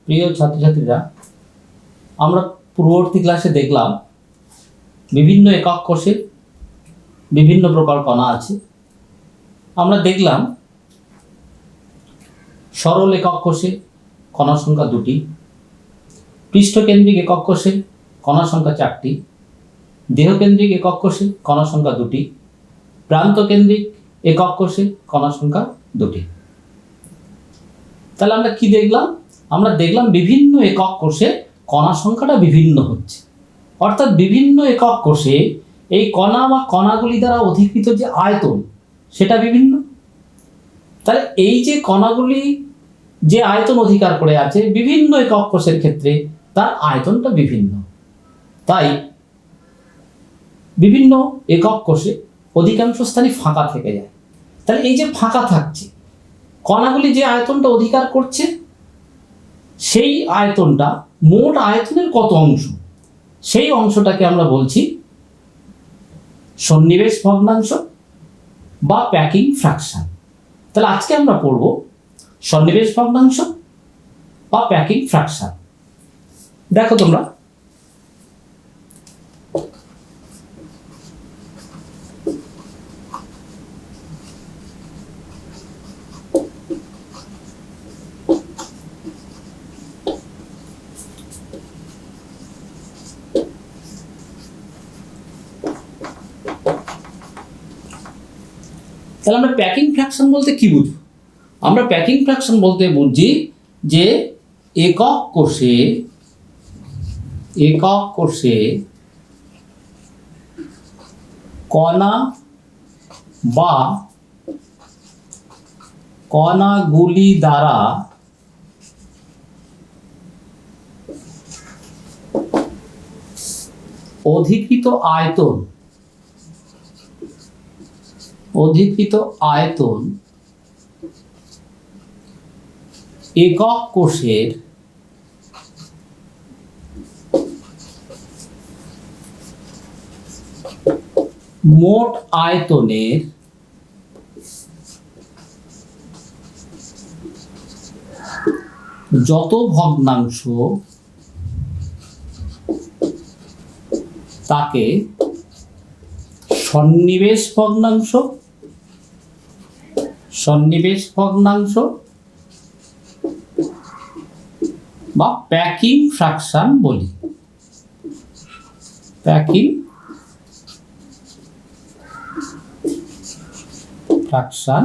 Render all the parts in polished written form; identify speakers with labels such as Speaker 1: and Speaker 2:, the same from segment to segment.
Speaker 1: প্রিয় ছাত্রছাত্রীরা, আমরা পূর্ববর্তী ক্লাসে দেখলাম বিভিন্ন একক কোষে বিভিন্ন প্রকার কণা আছে। আমরা দেখলাম সরল একক কোষে কণা সংখ্যা 2টি, পৃষ্ঠকেন্দ্রিক একক কোষে কণা সংখ্যা 4টি, দেহকেন্দ্রিক একক কোষে কণা সংখ্যা 2টি, প্রান্তকেন্দ্রিক একক কোষে কণা সংখ্যা 2টি। তাহলে আমরা কি দেখলাম? আমরা দেখলাম বিভিন্ন একক কোষে কণা সংখ্যাটা বিভিন্ন হচ্ছে, অর্থাৎ বিভিন্ন একক কোষে এই কণা বা কণাগুলি দ্বারা অধিকৃত যে আয়তন সেটা বিভিন্ন। তাহলে এই যে কণাগুলি যে আয়তন অধিকার করে আছে বিভিন্ন একক কোষের ক্ষেত্রে তার আয়তনটা বিভিন্ন। তাই বিভিন্ন একক কোষে অধিকাংশ স্থানই ফাঁকা থেকে যায়। তাহলে এই যে ফাঁকা থাকছে, কণাগুলি যে আয়তনটা অধিকার করছে সেই আয়তনটা মোট আয়তনের কত অংশ, সেই অংশটাকে আমরা বলছি সন্নিবেশ ভগ্নাংশ বা প্যাকিং ফ্র্যাকশন। তাহলে আজকে আমরা পড়ব সন্নিবেশ ভগ্নাংশ বা প্যাকিং ফ্র্যাকশন। দেখো তোমরা, তাহলে আমরা প্যাকিং ফ্র্যাকশন বলতে কি বুঝব? আমরা প্যাকিং ফ্র্যাকশন বলতে বুঝি যে একক কোষে কণা বা কণাগুলি দ্বারা অধিকৃত আয়তন একক কোষের মোট আয়তনের যত ভগ্নাংশ তাকে সন্নিবেশ ভগ্নাংশ বা প্যাকিং ফ্র্যাকশন বলি। প্যাকিং ফ্র্যাকশন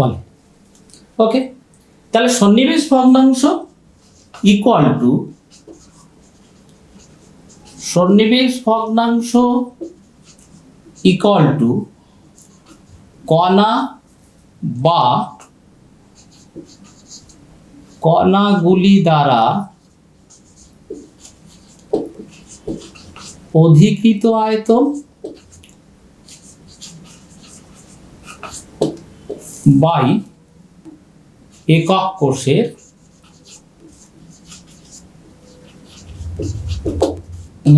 Speaker 1: বলে। ওকে, তাহলে সন্নিবেশ ভগ্নাংশ ইকুয়াল টু কণা বা কণাগুলি দ্বারা অধিকৃত আয়তন বাই একক কোষের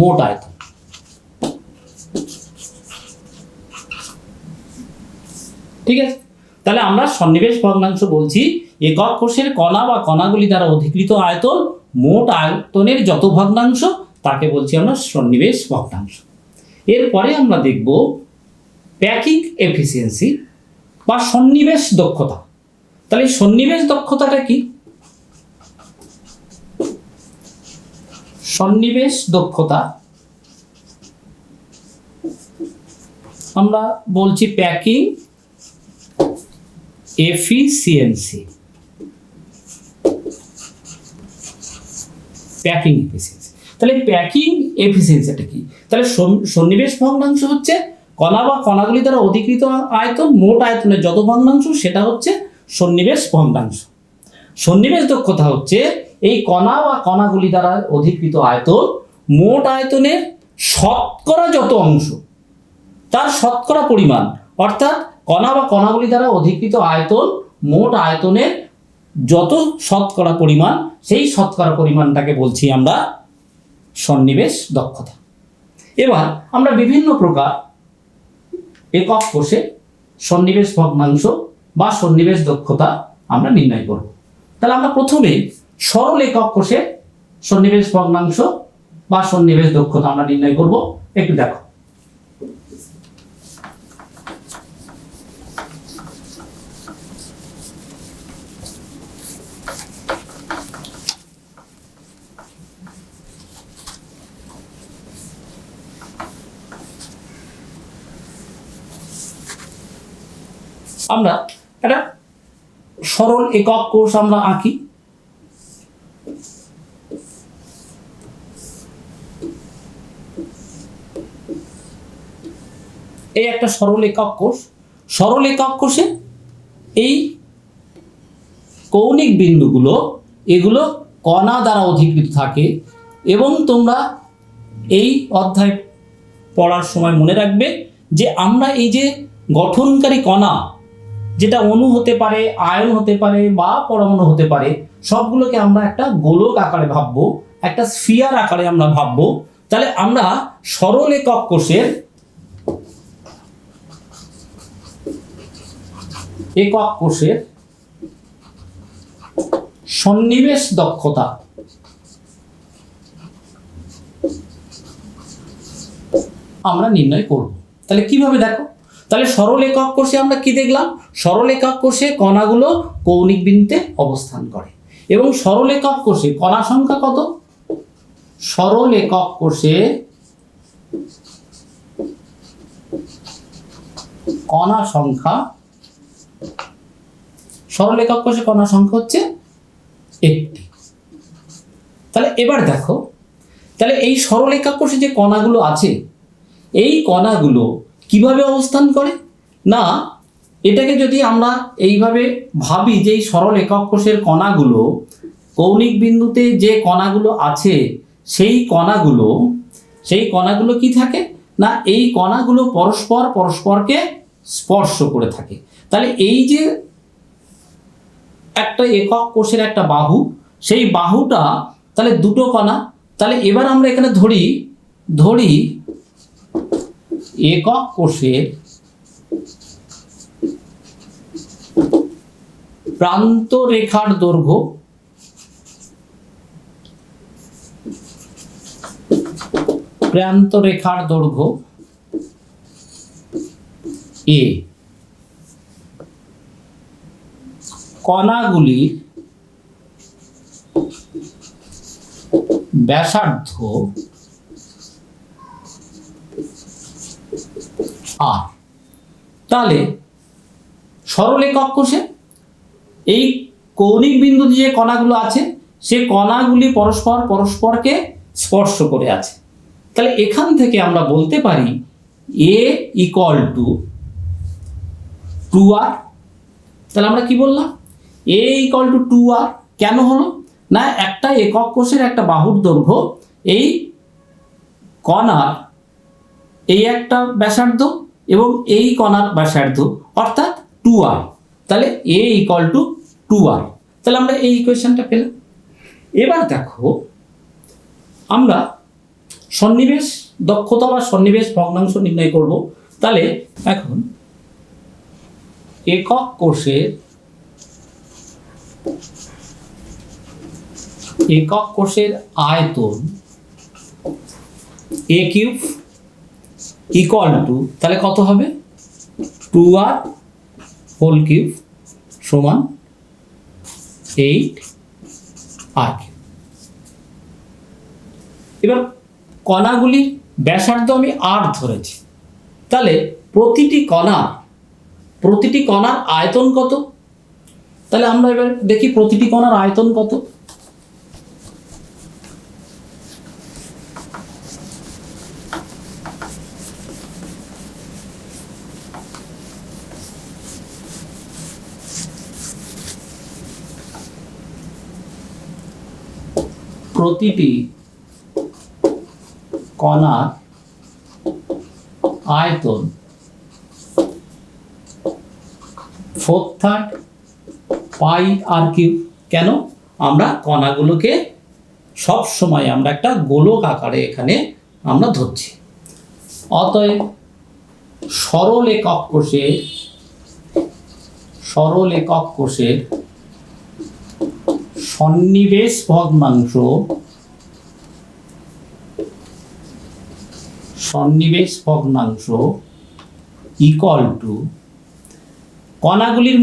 Speaker 1: মোট আয়তন। ঠিক আছে, তাহলে আমরা সন্নিবেশ ভগ্নাংশ বলছি একক কোষের কণা বা কণাগুলি দ্বারা অধিকৃত আয়তন, মোট আয়তনের যত ভগ্নাংশ তাকে বলছি আমরা সন্নিবেশ ভগ্নাংশ। এরপরে আমরা দেখব প্যাকিং এফিসিয়েন্সি বা সন্নিবেশ দক্ষতা। তাহলে সন্নিবেশ দক্ষতাটা কি? সন্নিবেশ দক্ষতা আমরা বলছি প্যাকিং এফিসিয়েন্সি। তাহলে প্যাকিং এফিসিয়েন্সিটা কি? তাহলে সন্নিবেশ ভগ্নাংশ হচ্ছে কণা বা কণাগুলি দ্বারা অধিকৃত আয়তন, মোট আয়তনের যত ভগ্নাংশ সেটা হচ্ছে সন্নিবেশ ভগ্নাংশ। সন্নিবেশ দক্ষতা হচ্ছে এই কণা বা কণাগুলি দ্বারা অধিকৃত আয়তন, মোট আয়তনের শতকরা যত অংশ তার শতকরা পরিমাণ, অর্থাৎ কণা বা কণাগুলি দ্বারা অধিকৃত আয়তন মোট আয়তনের যত শতকরা পরিমাণ, সেই শতকরা পরিমাণটাকে বলছি আমরা সন্নিবেশ দক্ষতা। এবার আমরা বিভিন্ন প্রকার একক কোষে সন্নিবেশ ভগ্নাংশ বা সন্নিবেশ দক্ষতা আমরা নির্ণয় করব। তাহলে আমরা প্রথমে সরল একক কোষের সন্নিবেশ ভগ্নাংশ বা সন্নিবেশ দক্ষতা আমরা নির্ণয় করব। একটু দেখো, আমরা একটা সরল একক কোষ আমরা আঁকি। এই একটা সরল একক কোষ। সরল একক কোষে এই কৌণিক বিন্দুগুলো এগুলো কণা দ্বারা অধিকৃত থাকে এবং তোমরা এই অধ্যায় পড়ার সময় মনে রাখবে যে আমরা এই যে গঠনকারী কণা, যেটা অণু হতে পারে, আয়ন হতে পারে বা পরমাণু হতে পারে, সবগুলোকে আমরা একটা গোলক আকারে ভাববো, একটা স্ফিয়ার আকারে আমরা ভাববো। তাহলে আমরা সরল একক কোষের সন্নিবেশ দক্ষতা আমরা নির্ণয় করব। তাহলে কিভাবে দেখো, তাহলে সরল একক কোষে আমরা কি দেখলাম? সরল একক কোষে কণাগুলো কৌণিক বিন্দুতে অবস্থান করে এবং সরল একক কোষে কণা সংখ্যা কত? সরল একক কোষে কণা সংখ্যা, সরল একক কোষে কণা সংখ্যা হচ্ছে একটি। তাহলে এবার দেখো, তাহলে এই সরল একক কোষে যে কণাগুলো আছে, এই কণাগুলো কিভাবে অবস্থান করে? না, এটাকে যদি আমরা এইভাবে ভাবি যে এই সরল একক কোষের কণাগুলো কৌণিক বিন্দুতে যে কণাগুলো আছে, সেই কণাগুলো কি থাকে না, এই কণাগুলো পরস্পরকে স্পর্শ করে থাকে। তাহলে এই যে একটা একক কোষের একটা বাহু, সেই বাহুটা তাহলে দুটো কণা। তাহলে এবার আমরা এখানে ধরি একক কোষের প্রান্ত রেখার দৈর্ঘ্য এ, কণাগুলির ব্যাসার্ধ আর। তাহলে সরল একক কোষে এই কৌণিক বিন্দুতে যে কণাগুলো আছে, সে কণাগুলি পরস্পরকে স্পর্শ করে আছে। তাহলে এখান থেকে আমরা বলতে পারি এ ইকুয়াল টু 2r। তাহলে আমরা কি বললাম? এ ইকুয়াল টু 2r কেন হলো না, একটা একক কোষের একটা বাহুর দৈর্ঘ্য এই কণার এই একটা ব্যাসার্ধ এবং এই কণার ব্যাসার্ধ অর্থাৎ 2r। তাহলে এ ইকুয়াল টু 2r। তাহলে আমরা এই ইকুয়েশনটা পেলাম। এবার দেখো, আমরা সন্নিবেশ দক্ষতা বা সন্নিবেশ ভগ্নাংশ নির্ণয় করব। তাহলে এখন একক কোষের আয়তন a কিউব ইকুয়াল টু, তাহলে কত হবে? 2r হোল কিউব সমান 8r কিউব। এবার কণাগুলির ব্যাসার্ধ আমি r ধরেছি। তাহলে প্রতিটি কণার আয়তন কত? তাহলে আমরা এবার দেখি প্রতিটি কণার আয়তন কত। প্রতিটি কণার আয়তন 4/3 পাই আর কিউব। কেন? আমরা কণাগুলোকে সব সময় আমরা একটা গোলক আকারে এখানে আমরা ধরছি। অতএব সরল একক কোষের সন্নিবেশ ভগ্নাংশ ইকুয়াল টু কণাগুলির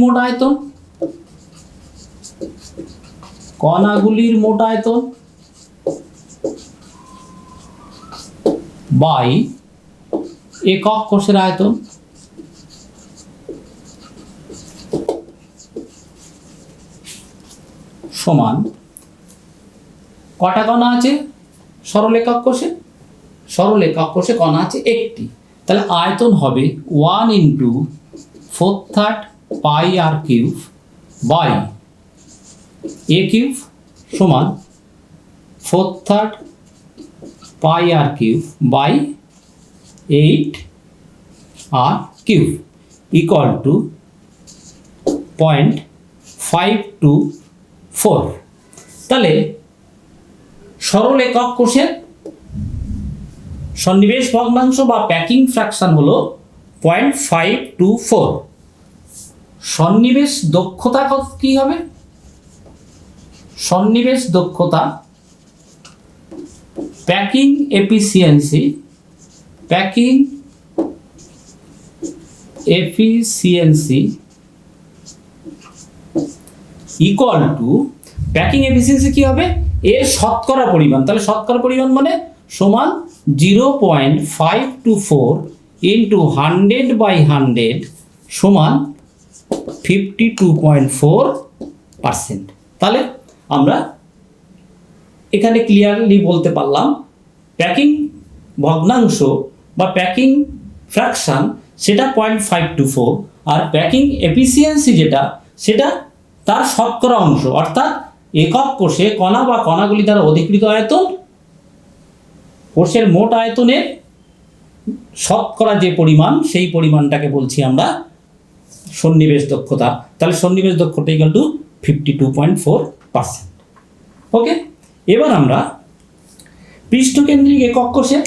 Speaker 1: মোট আয়তন বাই একক কোষের আয়তন সমান কটা কণা আছে সরল একক কোষে কণা আছে একটি, তাহলে আয়তন হবে 1 × 4/3 pi r cube by a cube সমান 4/3 pi r cube by 8 r cube equal to 0.524। তাহলে সরল একক কোষের সন্নিবেশ ভগ্নাংশ বা প্যাকিং ফ্র্যাকশন হলো 0.524। সন্নিবেশ দক্ষতা কি হবে? সন্নিবেশ দক্ষতা packing efficiency equal to packing efficiency কি হবে? এর শতকরা পরিমাণ। তাহলে শতকরা পরিমাণ মানে সমান 0.524 ইন্টু 100/100 সমান 52.4%। তাহলে আমরা এখানে ক্লিয়ারলি বলতে পারলাম প্যাকিং ভগ্নাংশ বা প্যাকিং ফ্র্যাকশন সেটা 0.524 আর প্যাকিং এফিসিয়েন্সি সেটা তার শতকরা অংশ, অর্থাৎ একক কোষে কণা বা কণাগুলি দ্বারা অধিকৃত আয়তন কোষের মোট আয়তনের শতকরা যে পরিমাণ সেই পরিমাণটাকে বলছি আমরা সন্নিবেশ দক্ষতা। তাহলে সন্নিবেশ দক্ষতা ইকুয়াল টু 52.4%। ওকে, এবার আমরা পৃষ্ঠকেন্দ্রিক একক কোষের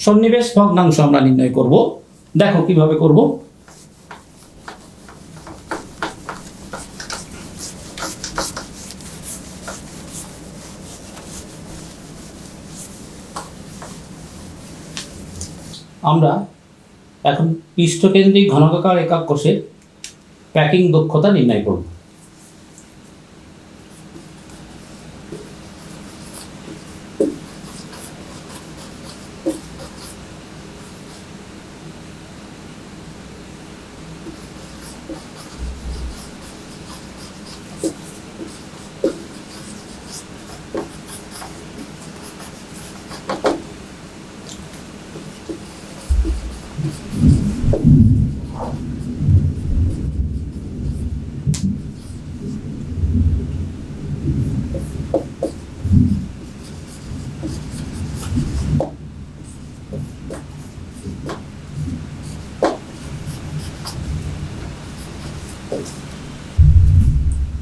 Speaker 1: সন্নিবেশ ভগ্নাংশ আমরা নির্ণয় করব। দেখো কিভাবে করব। আমরা এখন পৃষ্ঠকেন্দ্রিক ঘনকাকার একক কোষের প্যাকিং দক্ষতা নির্ণয় করব।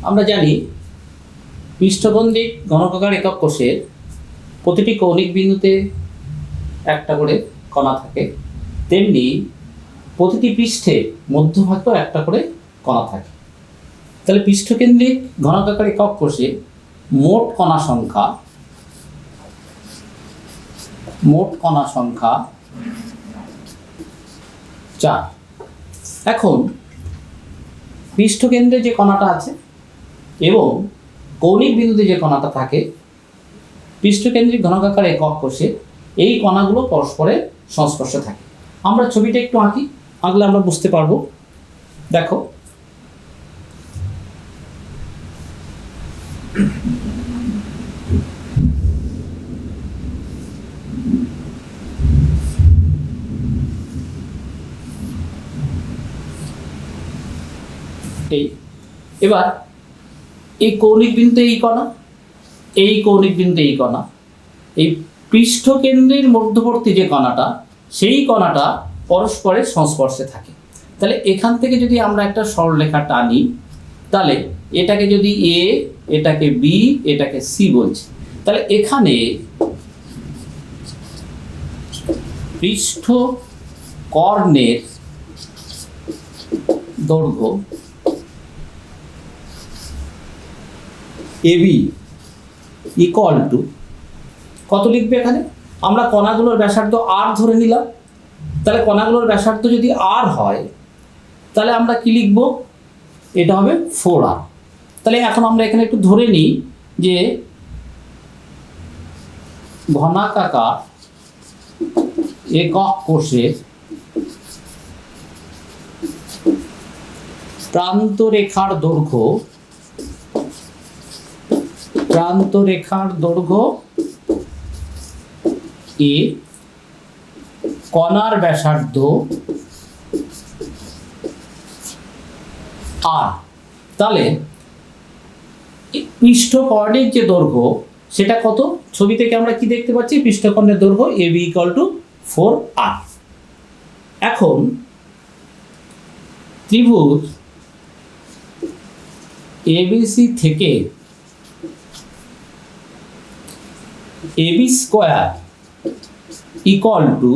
Speaker 1: আমরা জানি পৃষ্ঠকেন্দ্রিক ঘনকাকার একক কোষের প্রতিটি কৌণিক বিন্দুতে একটা করে কণা থাকে, তেমনি প্রতিটি পৃষ্ঠে মধ্যভাগেও একটা করে কণা থাকে। তাহলে পৃষ্ঠকেন্দ্রিক ঘনকাকার একক কোষে মোট কণা সংখ্যা 4। এখন পৃষ্ঠকেন্দ্রে যে কণাটা আছে এবং কৌণিক বিন্দুতে যে কণাটা থাকে পৃষ্ঠকেন্দ্রিক ঘনকাকার একক কোষে এই কণাগুলো পরস্পরের সংস্পর্শে থাকে। আমরা ছবিটা একটু আঁকলে আমরা বুঝতে পারবো। দেখো এবার এই কৌণিক বিন্দুতে এই কণা, এই কৌণিক বিন্দুতে এই কণা, এই পৃষ্ঠকেন্দ্রের মধ্যবর্তী যে কণাটা সেই কণাটা পরস্পরের সংস্পর্শে থাকে। তাহলে এখান থেকে যদি আমরা একটা সরলরেখা টানি তাহলে এটাকে যদি এ, এটাকে বি, এটাকে সি বলছি, তাহলে এখানে পৃষ্ঠ কর্ণের দৈর্ঘ্য এবি ইকুয়াল টু কত লিখবে এখানে? আমরা কণাগুলোর ব্যাসার্ধ আর ধরে নিলাম। তাহলে কণাগুলোর ব্যাসার্ধ যদি আর হয় তাহলে আমরা কি লিখব? এটা হবে 4r। তাহলে এখন আমরা এখানে একটু ধরে নিই যে ঘনাকাকার একক কোষের প্রান্তরেখার দৈর্ঘ্য এ, কণার ব্যাসার্ধ আর। তাহলে পৃষ্ঠকর্ণের যে দৈর্ঘ্য সেটা কত? ছবি থেকে আমরা কি দেখতে পাচ্ছি? পৃষ্ঠকর্ণের দৈর্ঘ্য AB ইকুয়াল টু 4r। এখন ত্রিভুজ ABC থেকে AB square equal two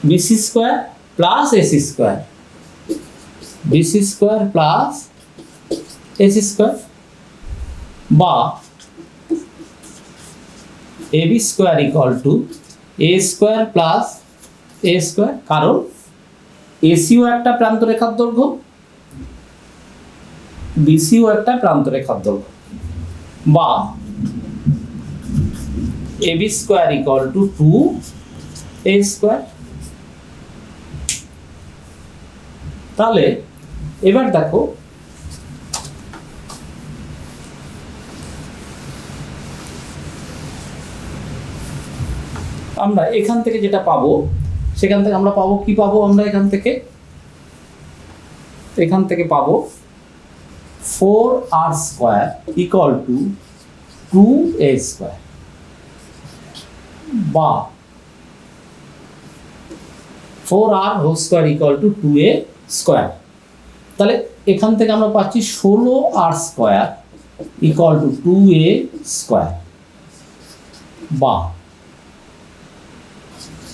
Speaker 1: BC square plus AC square, BC square plus AC square, বা AB square equal two A square plus A square, কারণ ACও একটা প্রান্তরেখার দৈর্ঘ্য, BCও একটা প্রান্তরেখার দৈর্ঘ্য, বা AB square equal to 2A square. তাহলে এবার দেখো আমরা এখান থেকে যেটা পাবো সেখান থেকে আমরা পাবো কি পাবো? আমরা এখান থেকে পাবো 4r square equal to 2a square, বা 4r whole square equal to 2a square. তাহলে এখান থেকে আমরা পাচ্ছি 16r square equal to 2a square, বা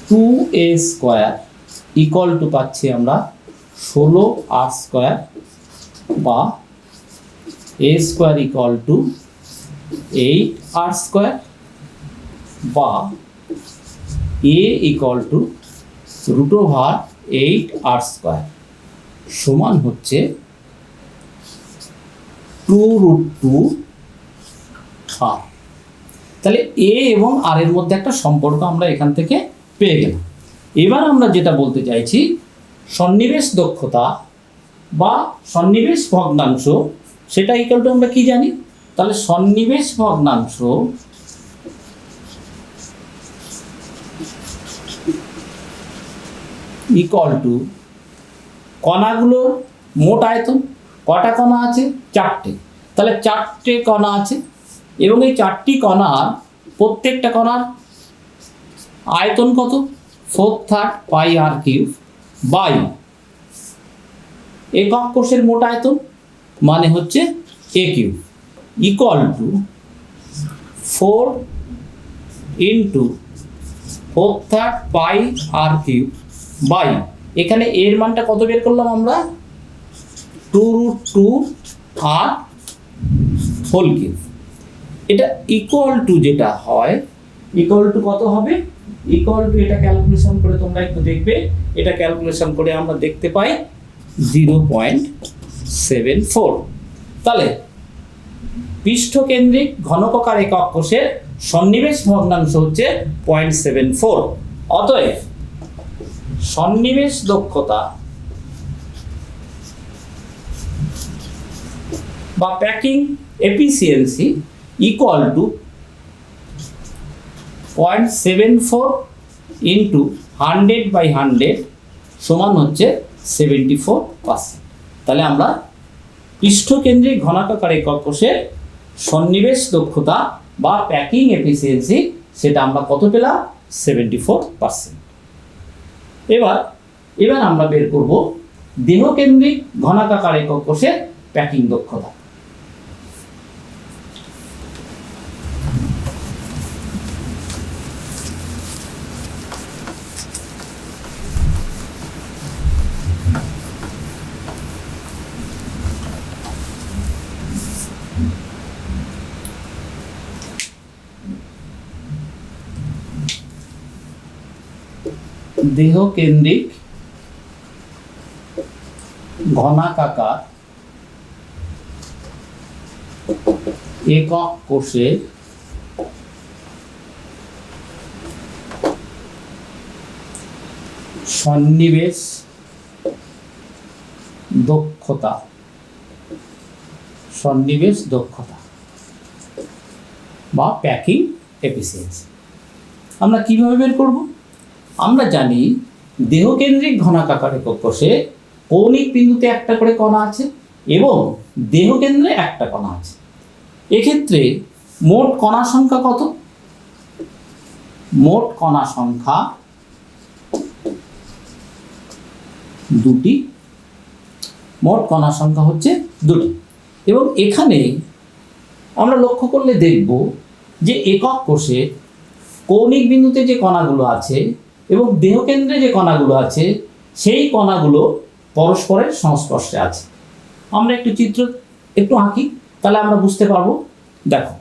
Speaker 1: 2a স্কয়ার ইকুয়াল টু পাচ্ছি আমরা 16r স্কয়ার, বা a square equal two 8r square, বা a equal to √8r square সমান হচ্ছে 2√2r। তাহলে a এবং r এর মধ্যে একটা সম্পর্ক আমরা এখান থেকে পেয়ে গেলাম। এবার আমরা যেটা বলতে চাইছি, সন্নিবেশ দক্ষতা বা সন্নিবেশ ভগ্নাংশ সেটা ইকুয়াল টু আমরা কি জানি? তাহলে সন্নিবেশ ভগ্নাংশ ইকুয়াল টু কণাগুলোর মোট আয়তন। কটা কণা আছে? 4টে। তাহলে 4টে কণা আছে এবং এই 4টি কণার প্রত্যেকটা কণার আয়তন কত? 4/3 πr³ বাই একক কোষের মোট আয়তন মানে হচ্ছে a³ equal to 4 into 4/3 πr³ by এখানে এর মানটা কত বের করলাম আমরা? 2√2r whole cube. এটা ইকুয়াল টু যেটা হয়, ইকুয়াল টু কত হবে? ইকুয়াল টু এটা ক্যালকুলেশন করে তোমরা একটু দেখবে, এটা ক্যালকুলেশন করে আমরা দেখতে পাই 0.74। তাহলে পৃষ্ঠকেন্দ্রিক ঘনকাকার একক কোষের সন্নিবেশ ভগ্নাংশ হচ্ছে 0.74। অতএব সন্নিবেশ দক্ষতা বা packing efficiency equal to 0.74 into 100/100 সমান হচ্ছে 74%। তাহলে আমরা পৃষ্ঠকেন্দ্রিক ঘনকাকার একক কোষের সন্নিবেশ দক্ষতা বা প্যাকিং এফিসিয়েন্সি সেটা আমরা কত পেলাম? 74%। এবার আমরা বের করব দেহকেন্দ্রিক ঘনকাকার একক কোষের প্যাকিং দক্ষতা। দেহকেন্দ্রিক ঘনাকাকার একক কোষের সন্নিবেশ দক্ষতা বা প্যাকিং এফিসিয়েন্সি। আমরা কিভাবে বের করব? আমরা জানি দেহকেন্দ্রিক ঘনাকাকার একক কোষে কৌণিক বিন্দুতে একটা করে কণা আছে এবং দেহকেন্দ্রে একটা কণা আছে। এক্ষেত্রে মোট কণা সংখ্যা কত? মোট কণা সংখ্যা দুটি। মোট কণা সংখ্যা হচ্ছে দুটি এবং এখানে আমরা লক্ষ্য করলে দেখব যে একক কোষে কৌণিক বিন্দুতে যে কণাগুলো আছে এবং দেহকেন্দ্রে যে কণাগুলো আছে সেই কণাগুলো পরস্পরের সংস্পর্শে আছে। আমরা একটু চিত্র একটু আঁকি, তাহলে আমরা বুঝতে পারবো। দেখো,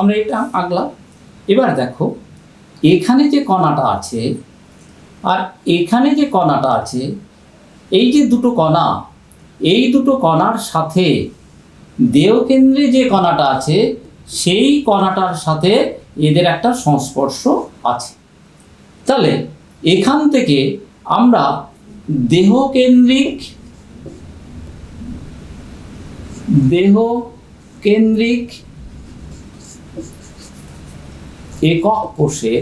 Speaker 1: আমরা এটা আঁকলাম। এবার দেখো, এখানে যে কণাটা আছে আর এখানে যে কণাটা আছে, এই যে দুটো কণা, এই দুটো কণার সাথে দেহকেন্দ্রে যে কণাটা আছে সেই কণাটার সাথে এদের একটা সংস্পর্শ আছে। তাহলে এখান থেকে আমরা দেহকেন্দ্রিক একক কোষে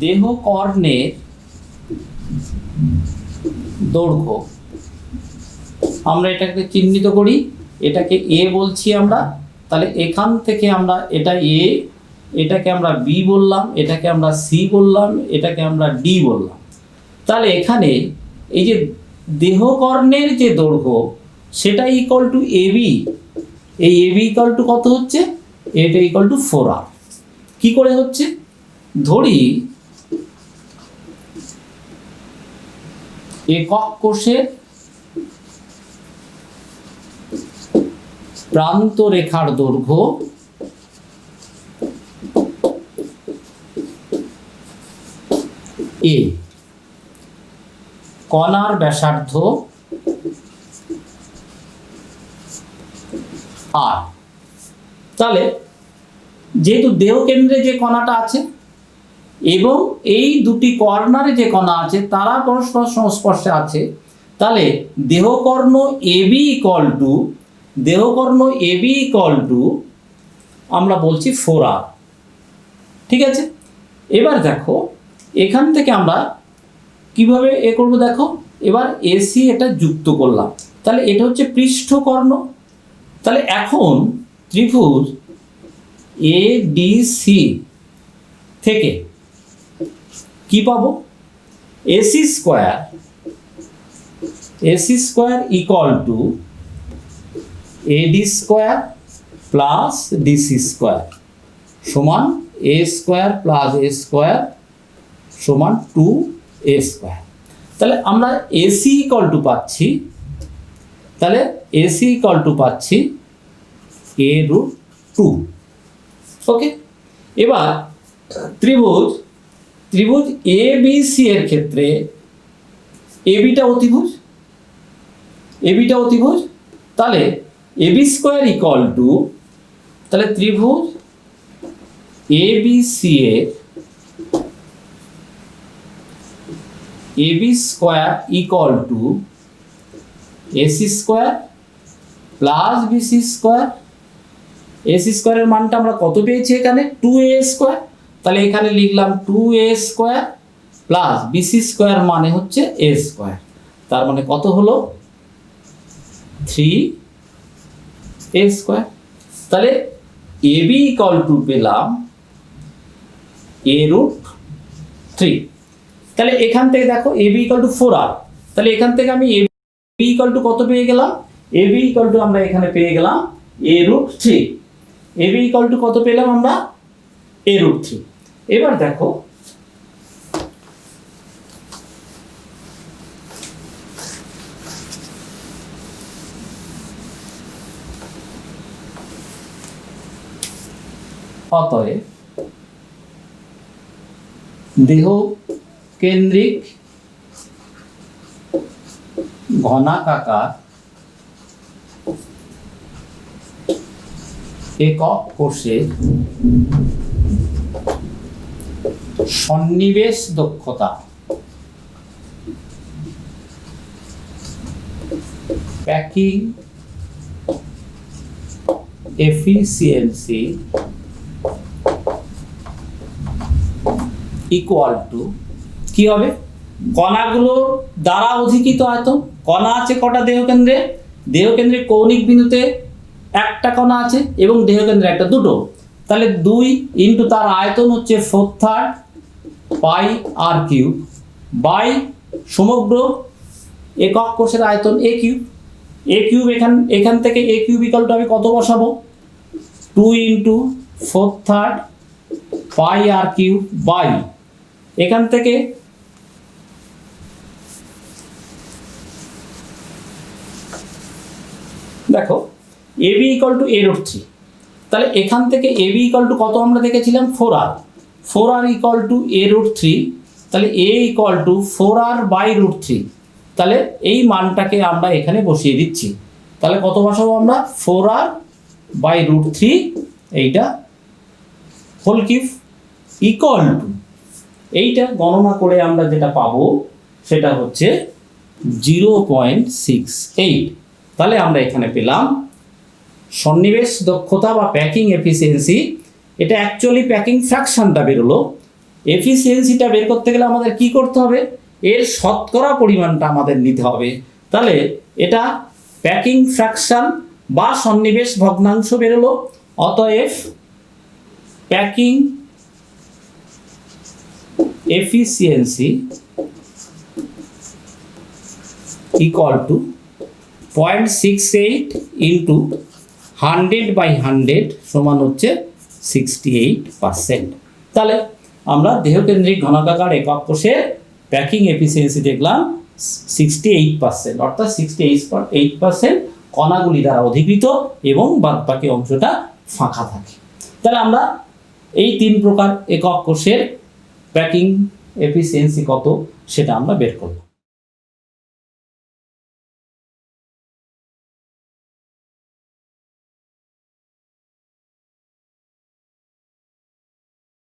Speaker 1: দেহকর্ণের দৈর্ঘ্য, আমরা এটাকে চিহ্নিত করি, এটাকে এ বলছি আমরা। তাহলে এখান থেকে আমরা এটা এ, এটাকে আমরা বি বললাম, এটাকে আমরা সি বললাম, এটাকে আমরা ডি বললাম। তাহলে এখানে এই যে দেহকর্ণের যে দৈর্ঘ্য সেটা ইকুয়াল টু এবি। এই এবি ইকুয়াল টু কত হচ্ছে? এটা ইকুয়াল টু 4r। কি করে হচ্ছে? ধরি একক কোষের প্রান্ত রেখার দৈর্ঘ্য এ, কণার ব্যাসার্ধ আর। তাহলে যেহেতু দেহকেন্দ্রে যে কণাটা আছে এবং এই দুটি কর্নারে যে কণা আছে তারা পরস্পর সংস্পর্শে আছে, তাহলে দেহকর্ণ এবি ইকুয়াল টু আমরা বলছি 4r। ঠিক আছে? এবার দেখো, এখান থেকে আমরা কিভাবে এ করব দেখো। এবার এসি এটা যুক্ত করলাম, তাহলে এটা হচ্ছে পৃষ্ঠকর্ণ। তাহলে এখন ত্রিভুজ এডিসি থেকে কি পাবো? এসি স্কোয়ার ইকুয়াল টু এডি স্কোয়ার প্লাস ডিসি স্কোয়ার সমান এ স্কোয়ার প্লাস এ স্কোয়ার সমান 2a স্কোয়ার। তাহলে আমরা এসি ইকুয়াল টু পাচ্ছি, তাহলে এসি ইকুয়াল টু পাচ্ছি a√2। ওকে, এবার ত্রিভুজ এবিসি এর ক্ষেত্রে এবিটা অতিভুজ, তাহলে এবি স্কোয়ার ইকুয়াল টু, তাহলে ত্রিভুজ এবিসি এর AB square equal to AC square plus BC square. AC স্কোয়ারের মানটা আমরা কত পেয়েছি? এখানে 2a স্কোয়ার। তাহলে এখানে লিখলাম 2a square plus BC square মানে হচ্ছে a স্কোয়ার। তার মানে কত হলো? 3a square. তাহলে এবি ইকুয়াল টু পেলাম a√3। তাহলে এখান থেকে দেখো AB ইকুয়াল টু 4R, তাহলে এখান থেকে আমি AB ইকুয়াল টু কত পেয়ে গেলাম, AB ইকুয়াল টু আমরা এখানে পেয়ে গেলাম A√3, AB ইকুয়াল টু কত পেলাম আমরা A√3। এবার দেখো অতএব দেহ কেন্দ্রিক ঘনাকাকার একক কোষের সন্নিবেশ দক্ষতা প্যাকিং এফিসিয়েন্সি ইকুয়াল টু কি হবে, কণাগুলোর দ্বারা অধিকৃত আয়তন। কণা আছে কটা দেহকেন্দ্রে, দেহকেন্দ্রে কৌণিক বিন্দুতে একটা কণা আছে এবং দেহকেন্দ্রে একটা দুটো, তাহলে 2 ইন্টু তার আয়তন হচ্ছে 4/3 πr³ বাই সমগ্র একক কোষের আয়তন A³ এখান থেকে A³ ইকুয়াল টু আমি কত বসাবো, 2 ইন্টু 4/3 πr³ বাই এখান থেকে দেখো AB ইকুয়াল টু A√3, তাহলে এখান থেকে AB ইকুয়াল টু কত আমরা দেখেছিলাম 4R ইকুয়াল টু A√3, তাহলে A equal to 4R by √3, তাহলে এই মানটাকে আমরা এখানে বসিয়ে দিচ্ছি। তাহলে কত বসাবো আমরা 4R বাই √3 এইটা হোল কিউব ইকুয়াল টু, এইটা গণনা করে আমরা যেটা পাবো সেটা হচ্ছে 0.68। তাহলে আমরা এখানে পেলাম সন্নিবেশ দক্ষতা বা প্যাকিং এফিসিয়েন্সি, এটা অ্যাকচুয়ালি প্যাকিং ফ্র্যাকশনটা বেরোলো। এফিসিয়েন্সিটা বের করতে গেলে আমাদের কি করতে হবে, এর শতকরা পরিমাণটা আমাদের নিতে হবে। তাহলে এটা প্যাকিং ফ্র্যাকশন বা সন্নিবেশ ভগ্নাংশ বেরোলো। অতএব packing efficiency equal to 0.68 into 100/100 সমান হচ্ছে 68%। তাহলে আমরা দেহকেন্দ্রিক ঘনাকাকার একক কোষের প্যাকিং এফিসিয়েন্সি দেখলাম 68%, অর্থাৎ 68% কণাগুলি দ্বারা অধিকৃত এবং বাদবাকি অংশটা ফাঁকা থাকে। তাহলে আমরা এই 3 প্রকার একক কোষের প্যাকিং এফিসিয়েন্সি কত সেটা আমরা বের করব।